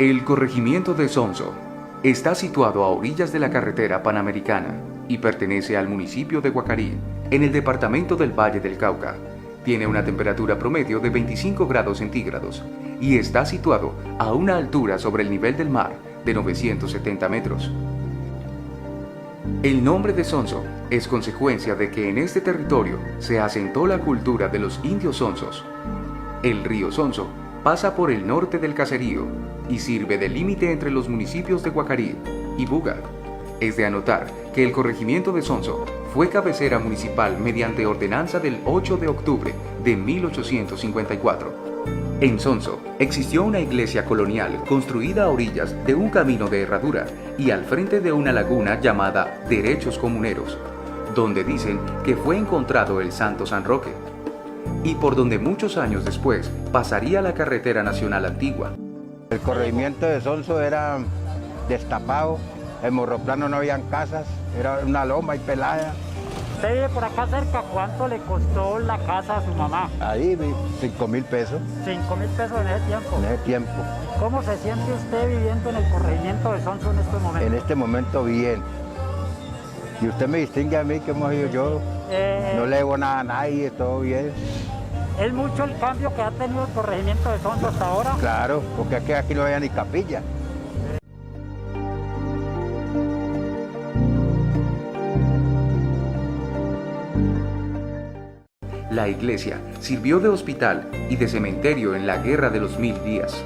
El corregimiento de Sonso está situado a orillas de la carretera panamericana y pertenece al municipio de Guacarí, en el departamento del Valle del Cauca. Tiene una temperatura promedio de 25 grados centígrados y está situado a una altura sobre el nivel del mar de 970 metros. El nombre de Sonso es consecuencia de que en este territorio se asentó la cultura de los indios sonsos. El río Sonso pasa por el norte del caserío y sirve de límite entre los municipios de Guacarí y Buga. Es de anotar que el corregimiento de Sonso fue cabecera municipal mediante ordenanza del 8 de octubre de 1854. En Sonso existió una iglesia colonial construida a orillas de un camino de herradura y al frente de una laguna llamada Derechos Comuneros, donde dicen que fue encontrado el Santo San Roque, y por donde muchos años después pasaría la carretera nacional antigua. El corregimiento de Sonso era destapado, en Morroplano no habían casas, era una loma y pelada. ¿Usted vive por acá cerca? ¿Cuánto le costó la casa a su mamá? Ahí 5.000 pesos. 5.000 pesos en ese tiempo. En ese tiempo. ¿Cómo se siente usted viviendo en el corregimiento de Sonso en estos momentos? En este momento bien. Y usted me distingue a mí, que hemos ido yo. No le debo nada a nadie, todo bien. ¿Es mucho el cambio que ha tenido el corregimiento de Sonso hasta ahora? Claro, porque aquí no había ni capilla. La iglesia sirvió de hospital y de cementerio en la Guerra de los 1000 días.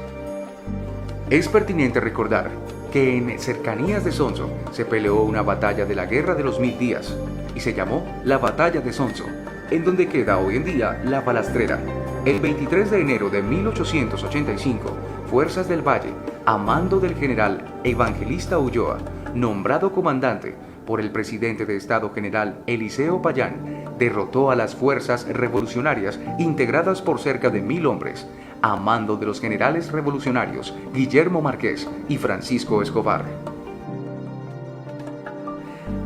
Es pertinente recordar que en cercanías de Sonso se peleó una batalla de la Guerra de los 1000 días y se llamó la Batalla de Sonso, en donde queda hoy en día la balastrera. El 23 de enero de 1885, Fuerzas del Valle, a mando del general Evangelista Ulloa, nombrado comandante por el presidente de Estado General Eliseo Payán, derrotó a las fuerzas revolucionarias integradas por cerca de 1000 hombres, a mando de los generales revolucionarios Guillermo Márquez y Francisco Escobar.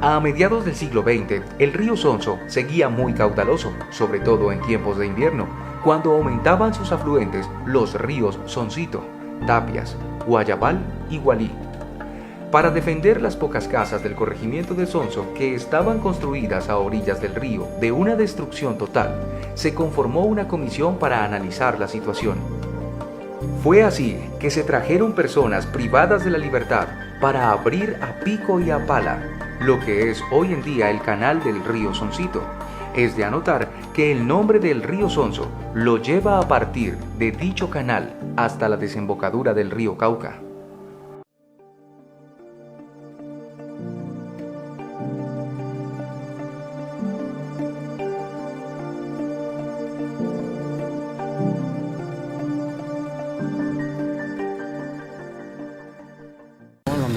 A mediados del siglo XX, el río Sonso seguía muy caudaloso, sobre todo en tiempos de invierno, cuando aumentaban sus afluentes los ríos Soncito, Tapias, Guayabal y Gualí. Para defender las pocas casas del corregimiento de Sonso que estaban construidas a orillas del río de una destrucción total, se conformó una comisión para analizar la situación. Fue así que se trajeron personas privadas de la libertad para abrir a pico y a pala lo que es hoy en día el canal del río Soncito. Es de anotar que el nombre del río Sonso lo lleva a partir de dicho canal hasta la desembocadura del río Cauca.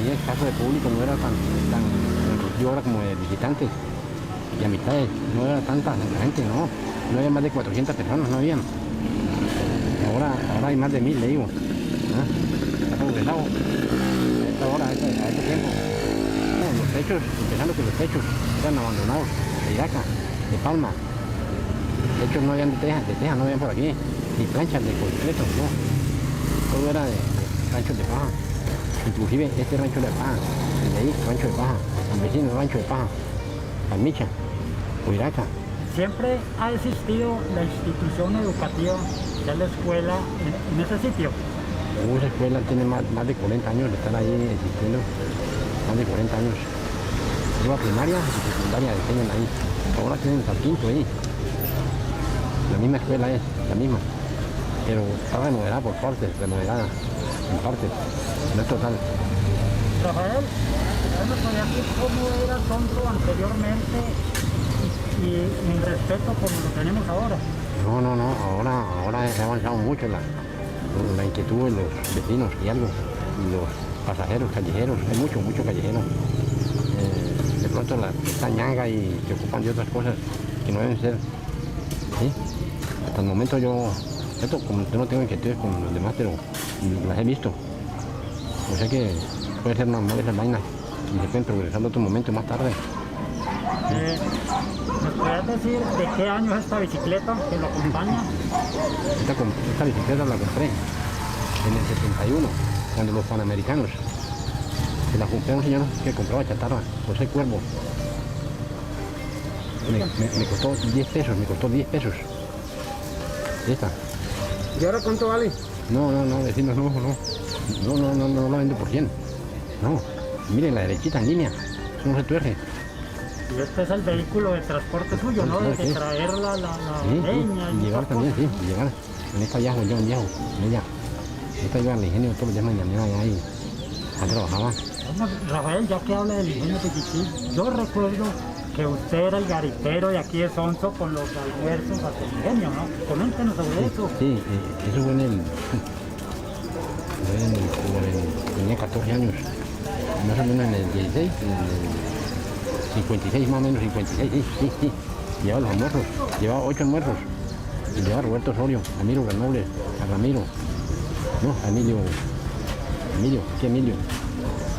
El caso de público no era tan yo ahora como de visitantes y amistades, no era tanta gente, no había más de 400 personas, no habían. Ahora hay más de 1000, le digo. Está progresado a esta hora, a este tiempo. No, los techos, empezando que los techos eran abandonados de Iraca, de Palma. Techos no habían de teja no habían por aquí, ni planchas de concreto, no. Todo era de ranchos de paja. Inclusive este rancho de paja, el de ahí, rancho de paja, el vecino rancho de paja, Palmicha, Huiraca. ¿Siempre ha existido la institución educativa, que es la escuela, en ese sitio? Esa escuela tiene más de 40 años de estar ahí existiendo, más de 40 años. La primaria y secundaria enseñan ahí, ahora tienen hasta quinto ahí. La misma escuela es, la misma, pero está remodelada por partes, remodelada en partes. No es total. Rafael, ¿me podría decir cómo era Sonso anteriormente y en respeto como lo tenemos ahora? No, ahora se ha avanzado mucho la inquietud de los vecinos y algo, y los pasajeros, callejeros, hay mucho callejero. De pronto esta ñanga y se ocupan de otras cosas que no deben ser. ¿Sí? Hasta el momento yo no tengo inquietudes con los demás, pero las he visto. O sea que puede ser normal esas vainas y se pueden progresar en otro momento más tarde. ¿Me podrías decir de qué año es esta bicicleta que lo acompaña? Esta bicicleta la compré en el 71. cuando los panamericanos se la compré a un señor que compraba chatarra, José Cuervo. Me costó 10 pesos, me costó 10 pesos. Esta. ¿Y ahora cuánto vale? No, vecinos, no la vendo por 100. No, miren la derechita en línea, eso no se tuerce. Y este es el vehículo de transporte suyo, ¿no? De traer la leña y llevar también, sí, y llevar. En esta viajo yo, en ella. Esta iba al ingenio todos los días mañana y ahí trabajaba. Bueno, Rafael, ya que habla del ingenio Pichichí, yo recuerdo que usted era el garitero de aquí de Sonso con los almuerzos hasta el ingenio, ¿no? Coméntenos sobre eso. Sí, eso fue tenía 14 años, más o menos en el 16, en el 56 más o menos, 56, sí. Llevaba los almuerzos, llevaba 8 almuerzos. Y llevaba a Roberto Osorio, a Emilio Granobles, a Ramiro, no, a Emilio, ¿qué Emilio?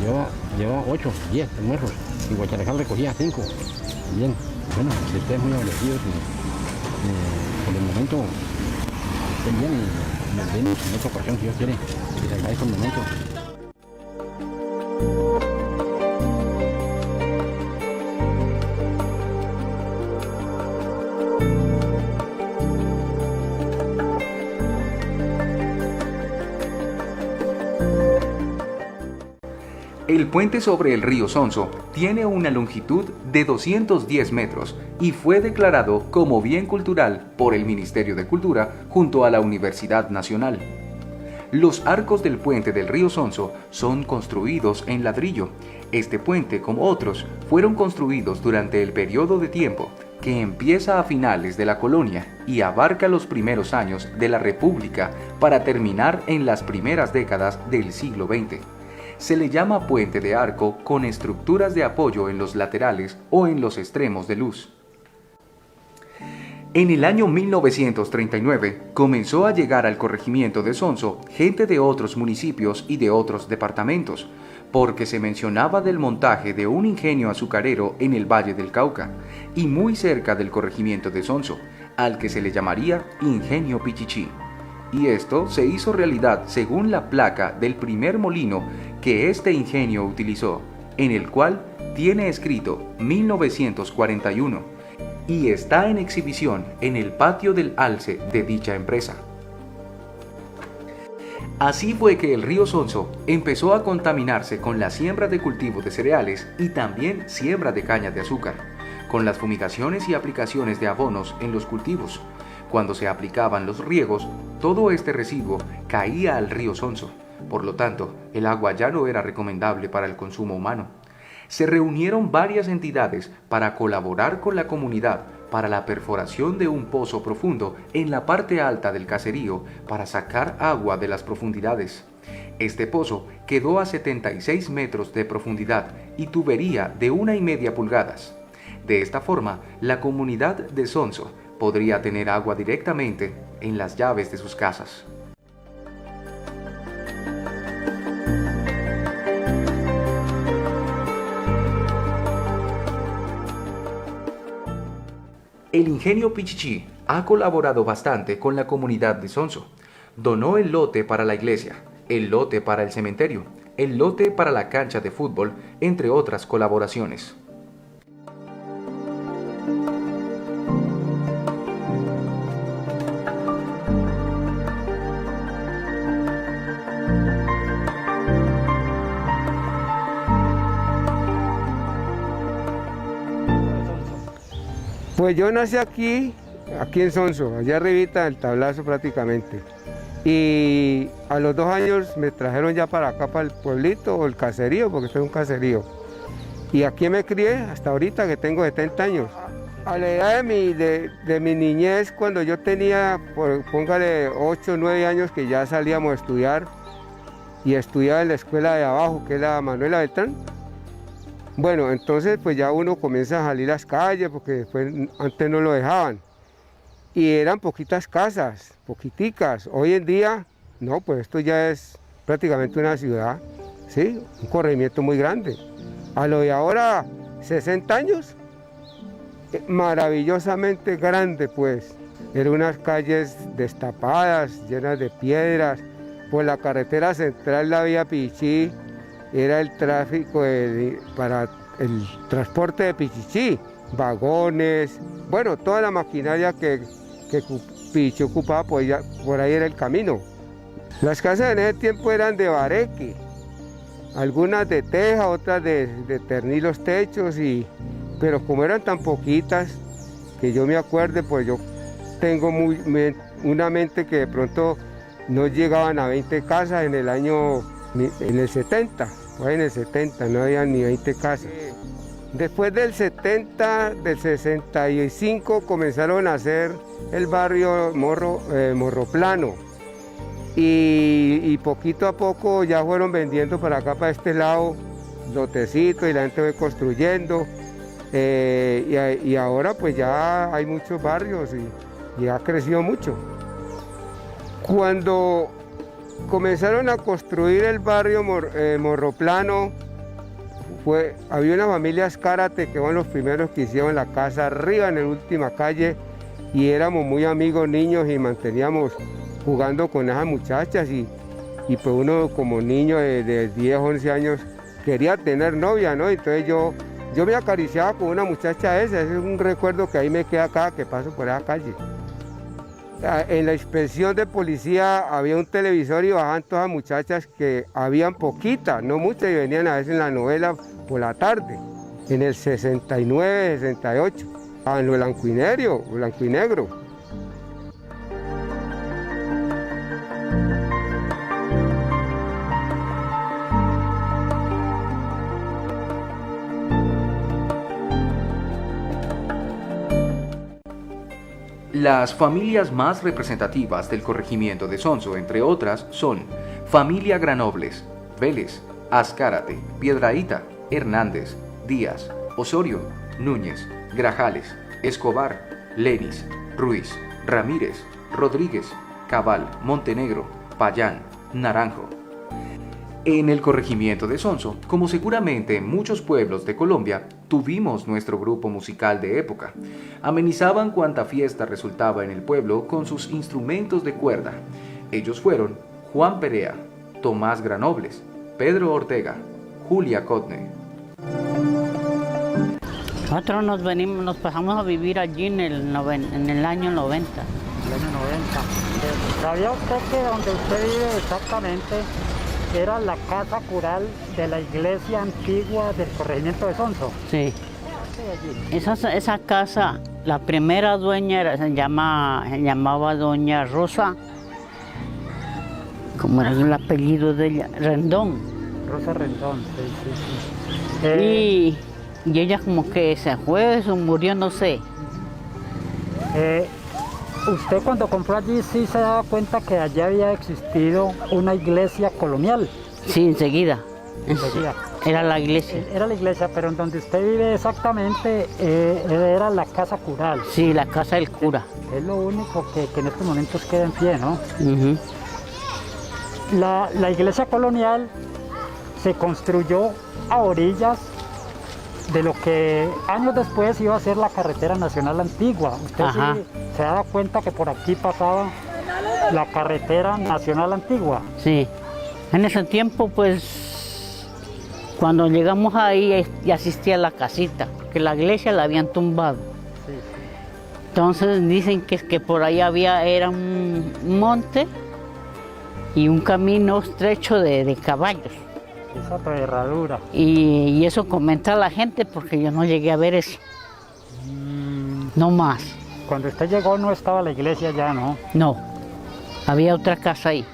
Llevaba 8, 10 almuerzos, y Guacharajal recogía 5. Bien, bueno, ustedes muy agradecidos y por el momento estén bien y nos ven en otra ocasión si Dios quiere. Les agradezco el momento. El puente sobre el río Sonso tiene una longitud de 210 metros y fue declarado como bien cultural por el Ministerio de Cultura junto a la Universidad Nacional. Los arcos del puente del río Sonso son construidos en ladrillo. Este puente, como otros, fueron construidos durante el periodo de tiempo que empieza a finales de la colonia y abarca los primeros años de la República para terminar en las primeras décadas del siglo XX. Se le llama puente de arco con estructuras de apoyo en los laterales o en los extremos de luz. En el año 1939 comenzó a llegar al corregimiento de Sonso gente de otros municipios y de otros departamentos, porque se mencionaba del montaje de un ingenio azucarero en el Valle del Cauca y muy cerca del corregimiento de Sonso, al que se le llamaría Ingenio Pichichí. Y esto se hizo realidad según la placa del primer molino que este ingenio utilizó, en el cual tiene escrito 1941 y está en exhibición en el patio del alce de dicha empresa. Así fue que el río Sonso empezó a contaminarse con la siembra de cultivos de cereales y también siembra de caña de azúcar, con las fumigaciones y aplicaciones de abonos en los cultivos. Cuando se aplicaban los riegos, todo este residuo caía al río Sonso. Por lo tanto, el agua ya no era recomendable para el consumo humano. Se reunieron varias entidades para colaborar con la comunidad para la perforación de un pozo profundo en la parte alta del caserío para sacar agua de las profundidades. Este pozo quedó a 76 metros de profundidad y tubería de 1,5 pulgadas. De esta forma, la comunidad de Sonso podría tener agua directamente en las llaves de sus casas. El ingenio Pichichí ha colaborado bastante con la comunidad de Sonso. Donó el lote para la iglesia, el lote para el cementerio, el lote para la cancha de fútbol, entre otras colaboraciones. Pues yo nací aquí en Sonso, allá arribita del tablazo prácticamente. Y a los 2 años me trajeron ya para acá, para el pueblito o el caserío, porque esto es un caserío. Y aquí me crié hasta ahorita que tengo 70 años. A la edad de mi niñez, cuando yo tenía, póngale 8 o 9 años, que ya salíamos a estudiar, y estudiaba en la escuela de abajo, que es la Manuela Beltrán. Bueno, entonces pues ya uno comienza a salir a las calles, porque después antes no lo dejaban. Y eran poquitas casas, poquiticas. Hoy en día, no, pues esto ya es prácticamente una ciudad, ¿sí? Un corregimiento muy grande. A lo de ahora, 60 años, maravillosamente grande, pues. Eran unas calles destapadas, llenas de piedras. por la carretera central, la vía Pichichí, era el tráfico para el transporte de Pichichí, vagones, bueno, toda la maquinaria que Pichichí ocupaba, pues ya, por ahí era el camino. Las casas en ese tiempo eran de bareque, algunas de teja, otras de ternil los techos, pero como eran tan poquitas, que yo me acuerde, pues yo tengo una mente que de pronto no llegaban a 20 casas en el 70, pues en el 70 no había ni 20 casas. Después del 70, del 65 comenzaron a hacer el barrio Morroplano. Y poquito a poco ya fueron vendiendo para acá, para este lado, lotecitos, y la gente fue construyendo. Y ahora pues ya hay muchos barrios y ha crecido mucho. Cuando comenzaron a construir el barrio Morroplano, había una familia Escárate que fueron los primeros que hicieron la casa arriba en la última calle, y éramos muy amigos niños y manteníamos jugando con esas muchachas, y pues uno como niño de 10, 11 años quería tener novia, ¿no? Entonces yo me acariciaba con una muchacha esa, ese es un recuerdo que ahí me queda cada que paso por esa calle. En la inspección de policía había un televisor y bajaban todas las muchachas, que habían poquitas, no muchas, y venían a veces en la novela por la tarde, en el 69, 68, en lo blanco y negro. Las familias más representativas del corregimiento de Sonso, entre otras, son Familia Granobles, Vélez, Azcárate, Piedrahíta, Hernández, Díaz, Osorio, Núñez, Grajales, Escobar, Lenis, Ruiz, Ramírez, Rodríguez, Cabal, Montenegro, Payán, Naranjo. En el corregimiento de Sonso, como seguramente en muchos pueblos de Colombia, tuvimos nuestro grupo musical de época. Amenizaban cuanta fiesta resultaba en el pueblo con sus instrumentos de cuerda. Ellos fueron Juan Perea, Tomás Granobles, Pedro Ortega, Julia Cotne. Nosotros nos pasamos a vivir allí en el año 90. El año 90. ¿Sabía usted que donde usted vive exactamente era la casa cural de la iglesia antigua del corregimiento de Sonso? Sí. Esa casa, la primera dueña se llamaba doña Rosa, como era el apellido de ella, Rendón. Rosa Rendón, sí. Y ella como que se fue o murió, no sé. ¿Usted cuando compró allí sí se daba cuenta que allí había existido una iglesia colonial? Sí, enseguida. Enseguida. Era la iglesia. Era la iglesia, pero en donde usted vive exactamente era la casa cural. Sí, la casa del cura. Es lo único que en estos momentos queda en pie, ¿no? Uh-huh. La iglesia colonial se construyó a orillas de lo que años después iba a ser la carretera nacional antigua. Usted sí se daba cuenta que por aquí pasaba la carretera nacional antigua. Sí, en ese tiempo pues cuando llegamos ahí ya existía la casita, que la iglesia la habían tumbado. Sí. Entonces dicen que por ahí era un monte y un camino estrecho de caballos. Esa herradura. Y eso comenta la gente porque yo no llegué a ver eso. No más. Cuando usted llegó no estaba la iglesia ya, ¿no? No, había otra casa ahí.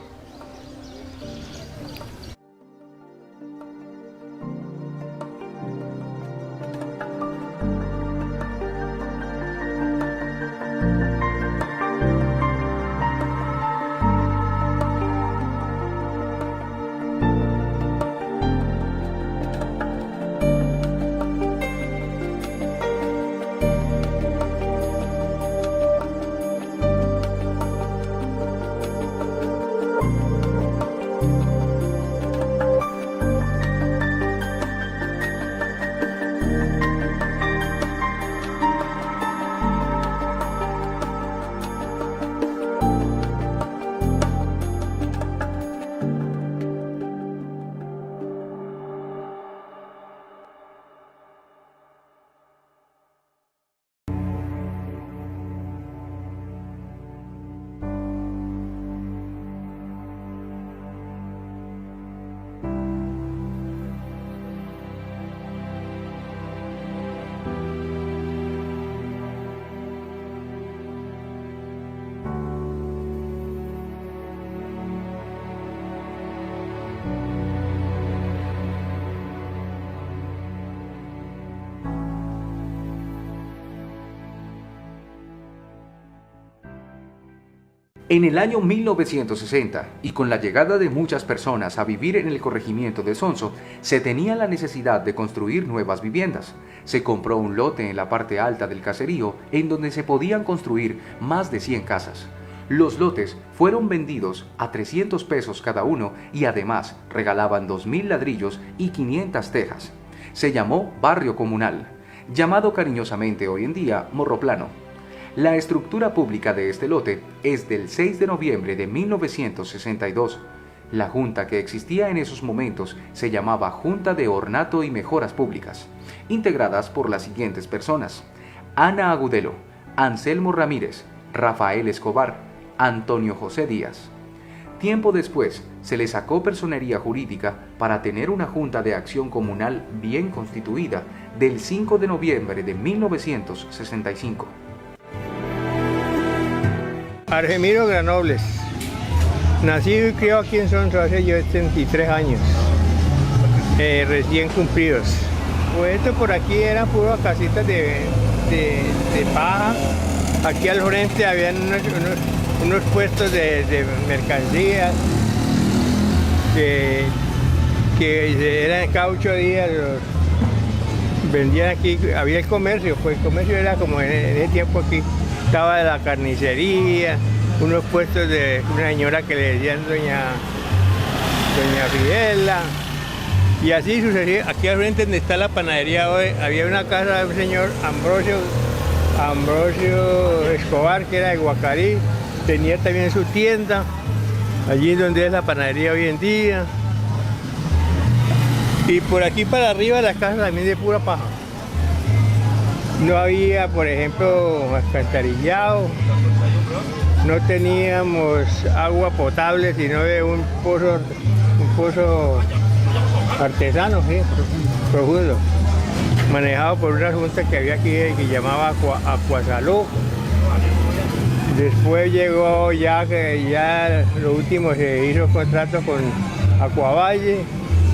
En el año 1960, y con la llegada de muchas personas a vivir en el corregimiento de Sonso, se tenía la necesidad de construir nuevas viviendas. Se compró un lote en la parte alta del caserío en donde se podían construir más de 100 casas. Los lotes fueron vendidos a 300 pesos cada uno y además regalaban 2.000 ladrillos y 500 tejas. Se llamó Barrio Comunal, llamado cariñosamente hoy en día Morro Plano. La estructura pública de este lote es del 6 de noviembre de 1962. La junta que existía en esos momentos se llamaba Junta de Ornato y Mejoras Públicas, integradas por las siguientes personas: Ana Agudelo, Anselmo Ramírez, Rafael Escobar, Antonio José Díaz. Tiempo después se le sacó personería jurídica para tener una junta de acción comunal bien constituida del 5 de noviembre de 1965. Argemiro Granobles, nacido y criado aquí en Sonso hace yo 73 años, recién cumplidos. Pues esto por aquí eran puras casitas de paja. Aquí al frente habían unos puestos de mercancías que eran cada 8 días, vendían aquí, había el comercio, pues el comercio era como en ese tiempo aquí. Estaba la carnicería, unos puestos de una señora que le decían doña Fidela, y así sucedía. Aquí al frente donde está la panadería hoy, había una casa de un señor Ambrosio Escobar, que era de Guacarí, tenía también su tienda, allí donde es la panadería hoy en día. Y por aquí para arriba la casa también de pura paja. No había, por ejemplo, alcantarillado, no teníamos agua potable, sino de un pozo artesano, ¿sí? Profundo, manejado por una junta que había aquí que llamaba Acuasalud. Después llegó ya lo último, se hizo contrato con Acuavalle,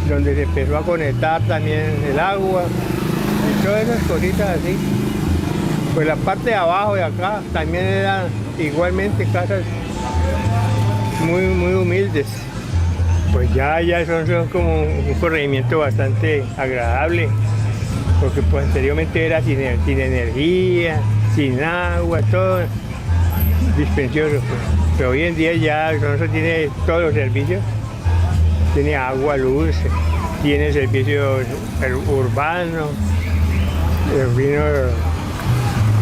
donde se empezó a conectar también el agua y todas esas cositas así. Pues la parte de abajo de acá también eran igualmente casas muy humildes. Pues ya son como un corregimiento bastante agradable, porque pues anteriormente era sin energía, sin agua, todo dispendioso. Pues. Pero hoy en día ya Sonso tiene todos los servicios, tiene agua, luz, tiene servicios urbanos,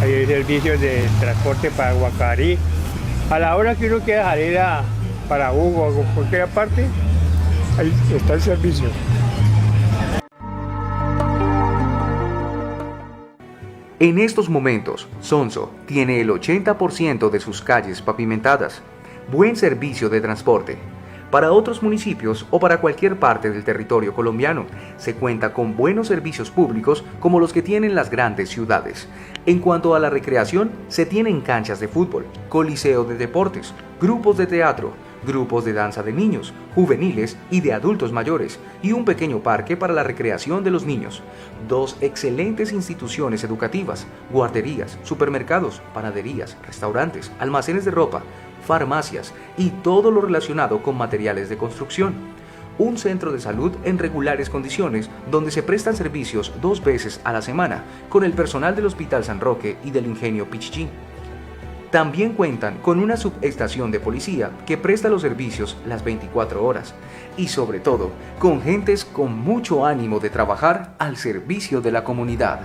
hay servicios de transporte para Guacarí. A la hora que uno quiera salir para Hugo o cualquier parte, ahí está el servicio. En estos momentos, Sonso tiene el 80% de sus calles pavimentadas, buen servicio de transporte. Para otros municipios o para cualquier parte del territorio colombiano, se cuenta con buenos servicios públicos como los que tienen las grandes ciudades. En cuanto a la recreación, se tienen canchas de fútbol, coliseo de deportes, grupos de teatro, grupos de danza de niños, juveniles y de adultos mayores, y un pequeño parque para la recreación de los niños. 2 excelentes instituciones educativas, guarderías, supermercados, panaderías, restaurantes, almacenes de ropa, farmacias y todo lo relacionado con materiales de construcción. Un centro de salud en regulares condiciones donde se prestan servicios 2 veces a la semana con el personal del Hospital San Roque y del Ingenio Pichichín. También cuentan con una subestación de policía que presta los servicios las 24 horas y sobre todo con gentes con mucho ánimo de trabajar al servicio de la comunidad.